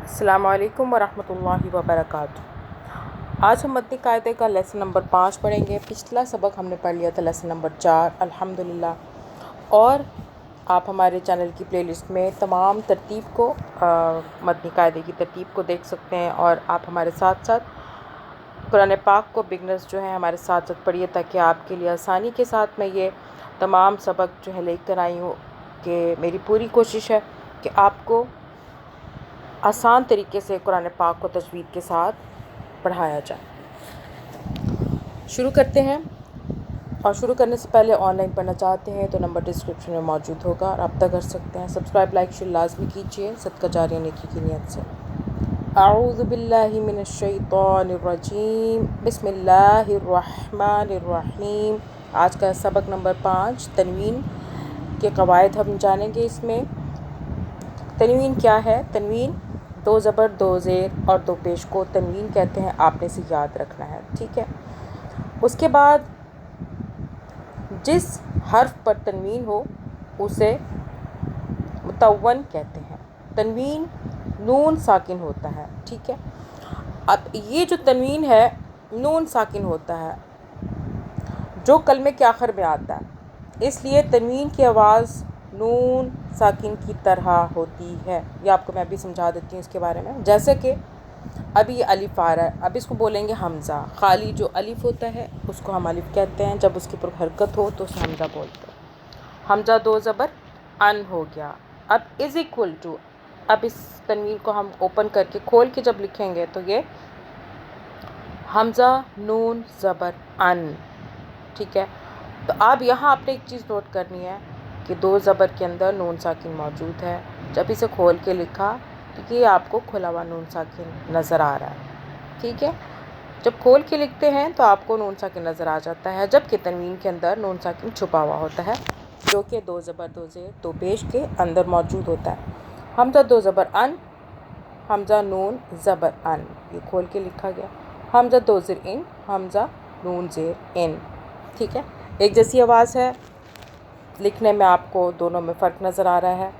السلام علیکم ورحمۃ اللہ وبرکاتہ۔ آج ہم متنی قاعدے کا لیسن نمبر 5 پڑھیں گے۔ پچھلا سبق ہم نے پڑھ لیا تھا لیسن نمبر 4 الحمدللہ، اور آپ ہمارے چینل کی پلے لسٹ میں تمام ترتیب کو متنی قاعدے کی ترتیب کو دیکھ سکتے ہیں، اور آپ ہمارے ساتھ ساتھ قرآن پاک کو بگنرز جو ہیں ہمارے ساتھ ساتھ پڑھیے، تاکہ آپ کے لیے آسانی کے ساتھ میں یہ تمام سبق جو ہے لے کر آئی ہوں۔ کہ میری پوری کوشش ہے کہ آپ کو آسان طریقے سے قرآن پاک کو تجوید کے ساتھ پڑھایا جائے۔ شروع کرتے ہیں، اور شروع کرنے سے پہلے آن لائن پڑھنا چاہتے ہیں تو نمبر ڈسکرپشن میں موجود ہوگا، رابطہ کر سکتے ہیں۔ سبسکرائب، لائک، شیئر لازمی کیجیے، صدقہ جاریہ نیکی کی نیت سے۔ اعوذ باللہ من الشیطان الرجیم، بسم اللہ الرحمن الرحیم۔ آج کا سبق نمبر 5، تنوین کے قواعد ہم جانیں گے۔ اس میں تنوین کیا ہے؟ تنوین 2 زبر 2 زیر اور 2 پیش کو تنوین کہتے ہیں، آپ نے اسے یاد رکھنا ہے، ٹھیک ہے۔ اس کے بعد جس حرف پر تنوین ہو اسے متون کہتے ہیں۔ تنوین نون ساکن ہوتا ہے، ٹھیک ہے۔ اب یہ جو تنوین ہے نون ساکن ہوتا ہے جو کلمے کے آخر میں آتا ہے، اس لیے تنوین کی آواز نون ساکن کی طرح ہوتی ہے۔ یہ آپ کو میں ابھی سمجھا دیتی ہوں اس کے بارے میں۔ جیسے کہ ابھی یہ الف آ رہا ہے، اب اس کو بولیں گے حمزہ۔ خالی جو الف ہوتا ہے اس کو ہم الف کہتے ہیں، جب اس کے اوپر حرکت ہو تو اسے حمزہ بولتے ہیں۔ حمزہ 2 زبر ان ہو گیا۔ اب از ایکول ٹو، اب اس تنوین کو ہم اوپن کر کے کھول کے جب لکھیں گے تو یہ حمزہ نون زبر ان، ٹھیک ہے۔ تو اب یہاں آپ نے ایک چیز نوٹ کرنی ہے کہ 2 زبر کے اندر نون ساکن موجود ہے۔ جب اسے کھول کے لکھا تو یہ آپ کو کھلا ہوا نون ساکن نظر آ رہا ہے، ٹھیک ہے۔ جب کھول کے لکھتے ہیں تو آپ کو نون ساکن نظر آ جاتا ہے، جبکہ تنوین کے اندر نون ساکن چھپا ہوا ہوتا ہے، جو کہ 2 زبر 2 زیر 2 پیش کے اندر موجود ہوتا ہے۔ حمزہ 2 زبر ان، حمزہ نون زبر ان، یہ کھول کے لکھا گیا۔ حمزہ 2 زیر ان، حمزہ نون زیر ان، ٹھیک ہے۔ ایک جیسی آواز ہے، لکھنے میں آپ کو دونوں میں فرق نظر آ رہا ہے۔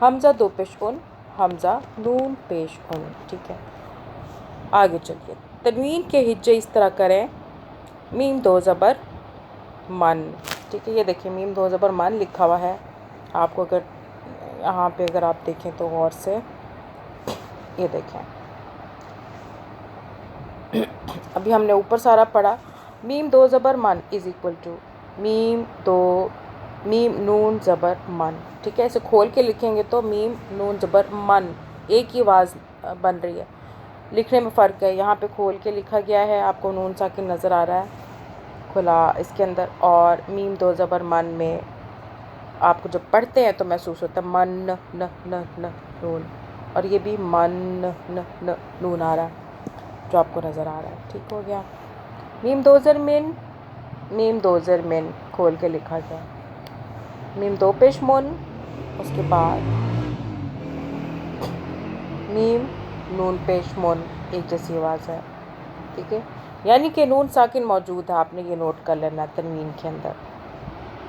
حمزہ 2 پیش ان، حمزہ نون پیش ان، ٹھیک ہے۔ آگے چلیے، تنوین کے ہجے اس طرح کریں: میم 2 زبر من، ٹھیک ہے۔ یہ دیکھیں میم 2 زبر من لکھا ہوا ہے، آپ کو اگر یہاں پہ اگر آپ دیکھیں تو غور سے یہ دیکھیں، ابھی ہم نے اوپر سارا پڑھا۔ میم 2 زبر من از ایکول ٹو میم نون زبر من، ٹھیک ہے۔ اسے کھول کے لکھیں گے تو میم نون زبر من، ایک ہی آواز بن رہی ہے، لکھنے میں فرق ہے۔ یہاں پہ کھول کے لکھا گیا ہے، آپ کو نون ساکن نظر آ رہا ہے کھلا اس کے اندر، اور میم 2 زبر من میں آپ کو جب پڑھتے ہیں تو محسوس ہوتا ہے من نہ نون، اور یہ بھی من نہ نون آ رہا ہے جو آپ کو نظر آ رہا ہے، ٹھیک ہو گیا۔ میم 2 زر من، میم 2 زر من کھول کے لکھا گیا۔ میم 2 پیش من، اس کے بعد میم نون پیش من، ایک جیسی آواز ہے، ٹھیک ہے۔ یعنی کہ نون ساکن موجود ہے، آپ نے یہ نوٹ کر لینا تنوین کے اندر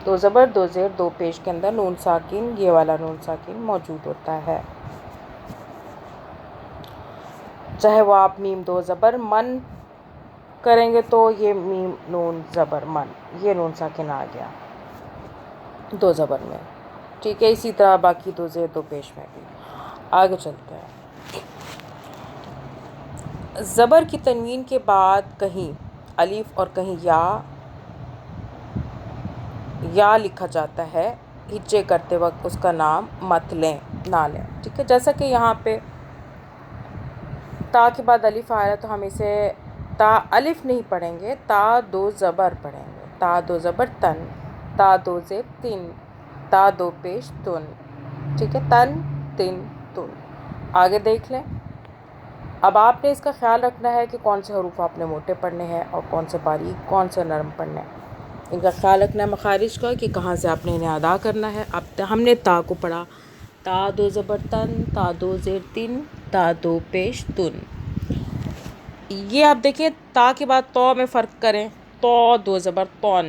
2 زبر 2 زیر 2 پیش کے اندر نون ساکن، یہ والا نون ساکن موجود ہوتا ہے، چاہے وہ آپ میم 2 زبر من کریں گے تو یہ میم نون زبر من، یہ نون ساکن آ گیا 2 زبر میں، ٹھیک ہے۔ اسی طرح باقی 2 زیر 2 پیش میں بھی۔ آگے چلتے ہیں، زبر کی تنوین کے بعد کہیں الف اور کہیں یا لکھا جاتا ہے، ہجے کرتے وقت اس کا نام مت لیں، نہ لیں، ٹھیک ہے۔ جیسا کہ یہاں پہ تا کے بعد الف آ رہا ہے تو ہم اسے تا الف نہیں پڑھیں گے، تا 2 زبر پڑھیں گے۔ تا 2 زبر تن، تا 2 زیر تن، تا 2 پیش تن، ٹھیک ہے۔ تن تن تن، آگے دیکھ لیں۔ اب آپ نے اس کا خیال رکھنا ہے کہ کون سے حروف آپ نے موٹے پڑھنے ہیں اور کون سے باریک، کون سے نرم پڑھنے ہیں، ان کا خیال رکھنا ہے مخارج کا کہ کہاں سے آپ نے انہیں ادا کرنا ہے۔ اب ہم نے تا کو پڑھا، تا 2 زبر تن، تا 2 زیر تن، تا 2 پیش تن۔ یہ آپ دیکھیں تا کے بعد تو میں فرق کریں، تو 2 زبر تون،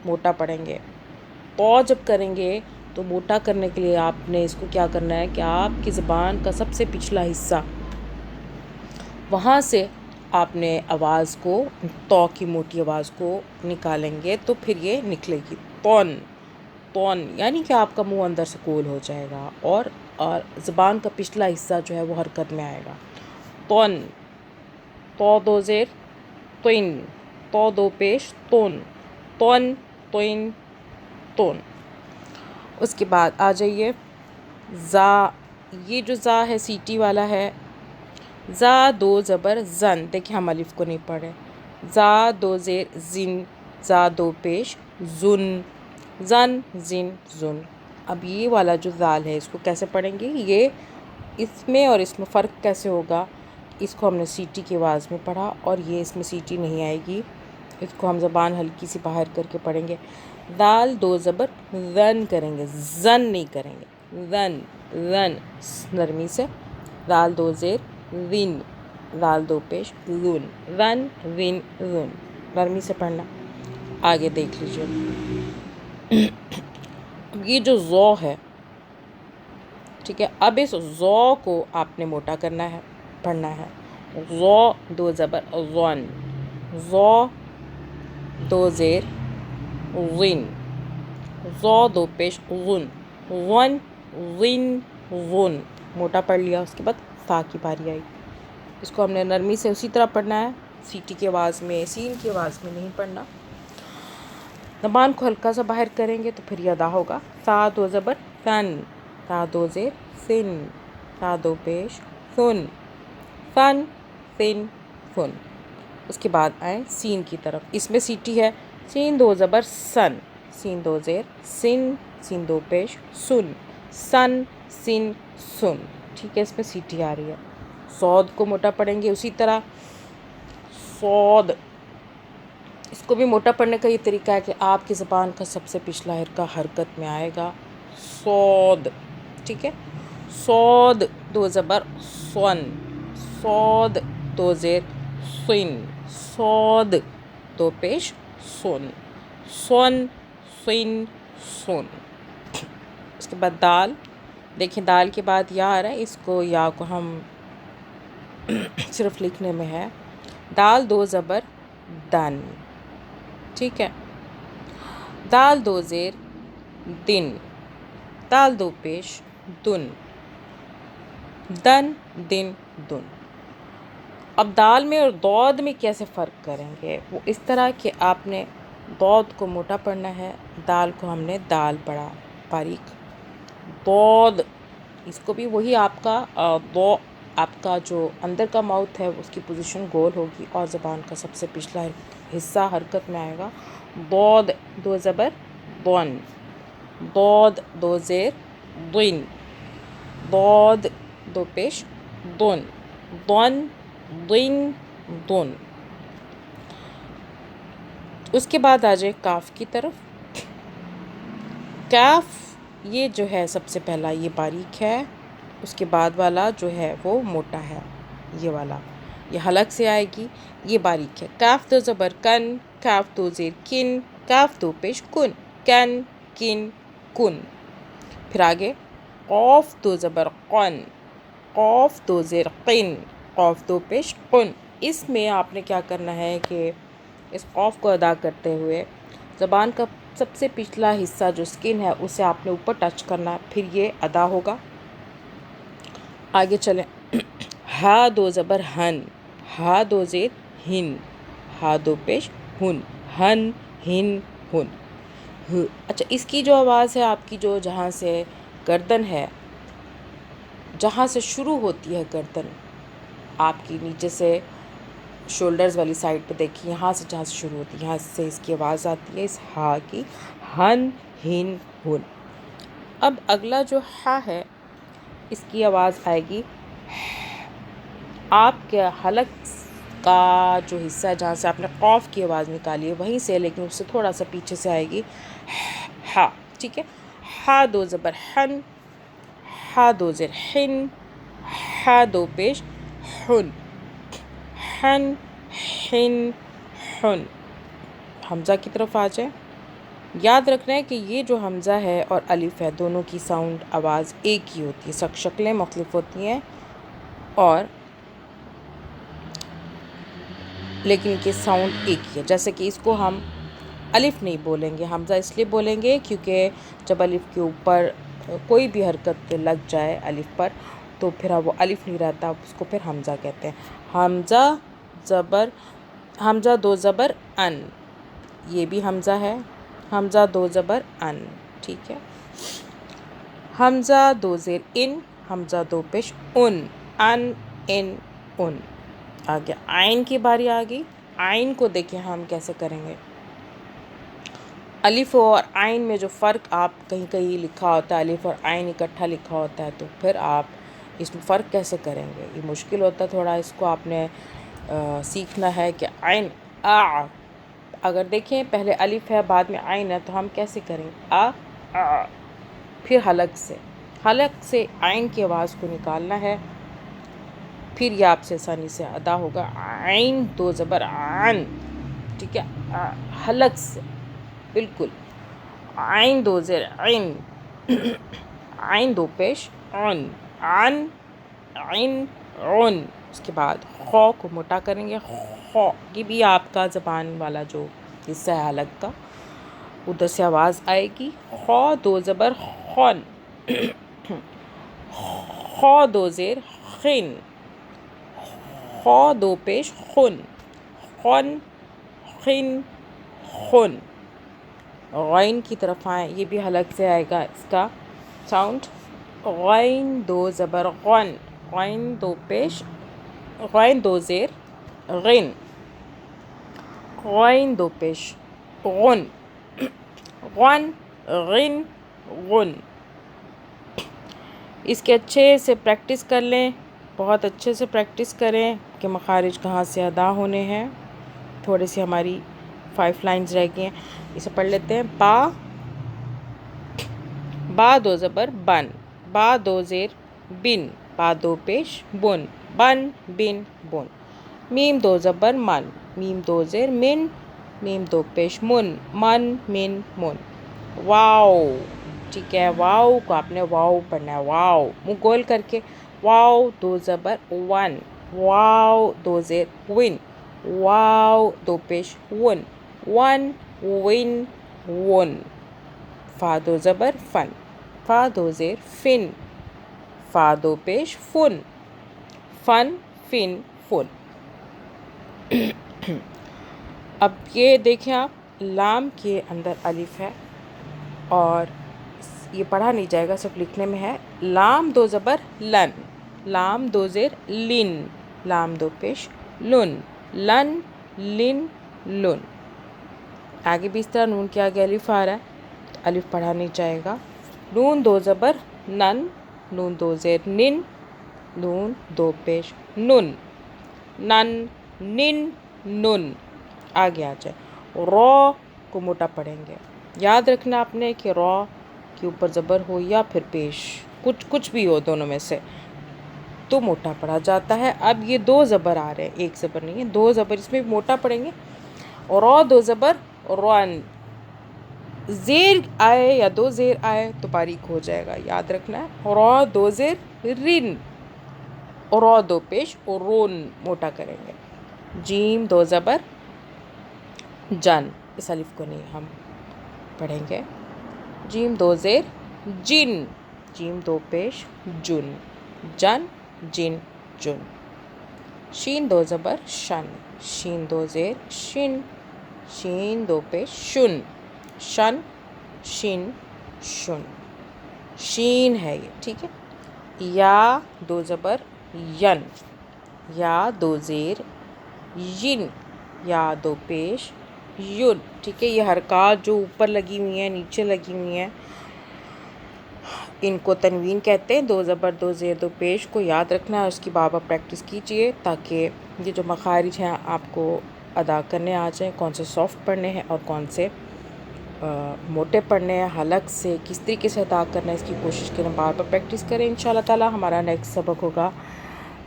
موٹا پڑھیں گے۔ تو جب کریں گے تو موٹا کرنے کے لیے آپ نے اس کو کیا کرنا ہے کہ آپ کی زبان کا سب سے پچھلا حصہ وہاں سے آپ نے آواز کو تو کی موٹی آواز کو نکالیں گے تو پھر یہ نکلے گی تون. تون یعنی کہ آپ کا منہ اندر سے گول ہو جائے گا اور زبان کا پچھلا حصہ جو ہے وہ حرکت میں آئے گا. تون. تو دو زیر توین. تو دو پیش تون. تون توین تون. اس کے بعد آ جائیے زا. یہ جو زا ہے سیٹی والا ہے. زا دو زبر زن. دیکھیں ہم الف کو نہیں پڑھے. زا دو زیر زن. زا دو پیش زن. زن زن زن. اب یہ والا جو زال ہے اس کو کیسے پڑھیں گے؟ یہ اس میں اور اس میں فرق کیسے ہوگا؟ اس کو ہم نے سیٹی کی آواز میں پڑھا اور یہ اس میں سیٹی نہیں آئے گی. اس کو ہم زبان ہلکی سی باہر کر کے پڑھیں گے. دال دو زبر زن کریں گے، زن نہیں کریں گے. زن زن نرمی سے. دال دو زیر زن. دال دو پیش زن. زن زن زن. نرمی سے پڑھنا. آگے دیکھ لیجیے. یہ جو زو ہے ٹھیک ہے، اب اس زو کو آپ نے موٹا کرنا ہے، پڑھنا ہے. زو دو زبر زون. زو دو زیر زن. زو دو پیش زن. زن زن زن. موٹا پڑھ لیا. اس کے بعد فا کی باری آئی. اس کو ہم نے نرمی سے اسی طرح پڑھنا ہے، سیٹی کی آواز میں، سین کی آواز میں نہیں پڑھنا. زبان کو ہلکا سا باہر کریں گے تو پھر یہ ادا ہوگا. سا دو زبر سن. سا دو زیر سن. سا دو پیش سن. سن سن سن. اس کے بعد آئیں سین کی طرف. اس میں سیٹی ہے. سین دو زبر سن. سین دو زیر سن. سین دو پیش سن. سن سن سن. ٹھیک ہے، اس میں سیٹی آ رہی ہے. سود کو موٹا پڑھیں گے اسی طرح. سود. اس کو بھی موٹا پڑھنے کا یہ طریقہ ہے کہ آپ کی زبان کا سب سے پچھلا حرکہ حرکت میں آئے گا. سود. ٹھیک ہے. سود دو زبر سون. سود دو زیر سن. سود دو پیش سن. سن سن سن. اس کے بعد دال. دیکھیں دال کے بعد یا آ رہا ہے، اس کو یا کو ہم صرف لکھنے میں ہے. دال دو زبر دن. ٹھیک ہے. دال دو زیر دن. دال دو پیش دن. دن دن دن. اب دال میں اور دود میں کیسے فرق کریں گے؟ وہ اس طرح کہ آپ نے دود کو موٹا پڑھنا ہے، دال کو ہم نے دال پڑھا باریک. دود. اس کو بھی وہی آپ کا دو، آپ کا جو اندر کا ماؤتھ ہے اس کی پوزیشن گول ہوگی اور زبان کا سب سے پچھلا حصہ حرکت میں آئے گا. دود دو زبر دون. دود دو زیر دن. دود دو پیش دن. دن دن دن. اس کے بعد آ جائے کاف کی طرف. کاف یہ جو ہے سب سے پہلا یہ باریک ہے، اس کے بعد والا جو ہے وہ موٹا ہے. یہ والا یہ حلق سے آئے گی، یہ باریک ہے. کاف دو زبر کن. کاف دو زیر کن. کاف دو پیش کن. کن کن کن. پھر آگے قوف دو زبر قن. قوف دو زیر قن. قوف دو پیش قن. اس میں آپ نے کیا کرنا ہے کہ اس قوف کو ادا کرتے ہوئے زبان کا سب سے پچھلا حصہ جو سکن ہے اسے آپ نے اوپر ٹچ کرنا ہے، پھر یہ ادا ہوگا. آگے چلیں. ہا دو زبر ہن. ہا دو زیر ہن. ہا دو پیش ہن. ہن ہن ہن. اچھا، اس کی جو آواز ہے آپ کی جو جہاں سے گردن ہے، جہاں سے شروع ہوتی ہے گردن آپ کی نیچے سے شولڈرز والی سائڈ پہ دیکھیں، یہاں سے جہاں سے شروع ہوتی ہے یہاں سے اس کی آواز آتی ہے اس ہا کی. ہن ہن ہن. اب اگلا جو ہا ہے اس کی آواز آئے گی. آپ کے حلق کا جو حصہ ہے جہاں سے آپ نے قوف کی آواز نکالی ہے وہیں سے، لیکن اس سے تھوڑا سا پیچھے سے آئے گی ہا. ٹھیک ہے. ہا دو زبر ہن. ہا دو زیر ہن. ہا دو پیش ہن. ہن ہن ہن. حمزہ کی طرف آ جائیں. یاد رکھنا ہے کہ یہ جو حمزہ ہے اور الف ہے دونوں کی ساؤنڈ آواز ایک ہی ہوتی ہے، شکلیں مختلف ہوتی ہیں اور لیکن ان کے ساؤنڈ ایک ہی ہے. جیسے کہ اس کو ہم الف نہیں بولیں گے, حمزہ اس لیے بولیں گے کیونکہ جب الف کے اوپر کوئی بھی حرکت لگ جائے الف پر تو پھر وہ الف نہیں رہتا, اس کو پھر حمزہ کہتے ہیں. حمزہ دو زبر ان, یہ بھی حمزہ ہے, حمزہ دو زبر ان, ٹھیک ہے. حمزہ دو زیر ان, حمزہ دو پیش ان, ان ان ان. آگے عین کی باری آ گئی. عین کو دیکھیں ہم کیسے کریں گے. الف اور عین میں جو فرق آپ کہیں کہیں لکھا ہوتا ہے, الف اور عین اکٹھا لکھا ہوتا ہے, تو پھر آپ اس میں فرق کیسے کریں گے؟ یہ مشکل ہوتا ہے تھوڑا, اس کو آپ نے سیکھنا ہے کہ عین آ, اگر دیکھیں پہلے الف ہے بعد میں عین ہے تو ہم کیسے کریں گے؟ آ پھر حلق سے عین کی آواز کو نکالنا ہے, پھر یہ آپ سے آسانی سے ادا ہوگا. عین دو زبر عن, ٹھیک ہے, حلق سے بالکل. عین دو زیر عین, عین دو پیش عن, عن عین عن. اس کے بعد خو کو موٹا کریں گے, خو, یہ بھی آپ کا زبان والا جو حصہ ہے حلق کا, ادھر سے آواز آئے گی. خو دو زبر خون, خو دو زیر خن, خو دو پیش خن, خن خن خن. غین کی طرف آئیں, یہ بھی حلق سے آئے گا اس کا ساؤنڈ. غین دو زبر غن, غین دو پیش, غین دو زیر غن, غین دو پیش غن, غن غن غن. اس کے اچھے سے پریکٹس کر لیں, بہت اچھے سے پریکٹس کریں کہ مخارج کہاں سے ادا ہونے ہیں. تھوڑی سی ہماری 5 لائنز رہ گئی ہیں, اسے پڑھ لیتے ہیں. با دو زبر بن, با دو زیر بن, با دو پیش بن, بن بن بن. میم دو زبر من, میم دو زیر من, میم دو پیش من, من من من. واو, ٹھیک ہے, واو کو آپ نے واو پڑھنا ہے, واو منہ گول کر کے. واو دو زبر ون, واو دو زیر ون, واو دو پیش ون, ون ون ون. فا دو زبر فن, فا دو زیر فن, فا دو پیش فن, فن فن فن. اب یہ دیکھیں آپ, لام کے اندر الف ہے اور یہ پڑھا نہیں جائے گا, صرف لکھنے میں ہے. لام دو زبر لن, لام دو زیر لن, لام دو پیش لن, لن لن لن. آگے بھی اس طرح نون کے آگے الف آ رہا ہے, الف پڑھا نہیں جائے گا. نون دو زبر نن, نون دو زیر نن, نون دو پیش نن, نن نن نن. آگے آ جائے. رو کو موٹا پڑھیں گے, یاد رکھنا آپ نے کہ رو کے اوپر زبر ہو یا پھر پیش, کچھ بھی ہو دونوں میں سے تو موٹا پڑھا جاتا ہے. اب یہ دو زبر آ رہے ہیں, ایک زبر نہیں ہے, دو زبر, اس میں بھی موٹا پڑھیں گے. رو دو زبر رون, زیر آئے یا دو زیر آئے تو باریک ہو جائے گا, یاد رکھنا ہے. رو دو زیر رن, رو دو پیش رون, موٹا کریں گے. جیم دو زبر جن, اس الف کو نہیں ہم پڑھیں گے. جیم دو زیر جن, جیم دو پیش جن, جن جن جن. شین دو زبر شن, شین دو زیر شن, شین دو پیش شن, شن شن شن. شین ہے یہ, ٹھیک ہے. یا دو زبر ین, یا دو زیر ین, یا دو پیش یون, ٹھیک ہے. یہ حرکات جو اوپر لگی ہوئی ہیں نیچے لگی ہوئی ہیں ان کو تنوین کہتے ہیں. دو زبر دو زیر دو پیش کو یاد رکھنا ہے, اس کی بار بار پریکٹس کیجئے تاکہ یہ جو مخارج ہیں آپ کو ادا کرنے آ جائیں, کون سے سافٹ پڑھنے ہیں اور کون سے موٹے پڑھنے ہیں. حلق سے کس طریقے سے ادا کرنا ہے اس کی کوشش کریں, بار بار پریکٹس کریں. انشاءاللہ تعالی ہمارا نیکسٹ سبق ہوگا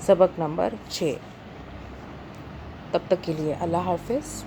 سبق نمبر 6. تب تک کے لیے اللہ حافظ.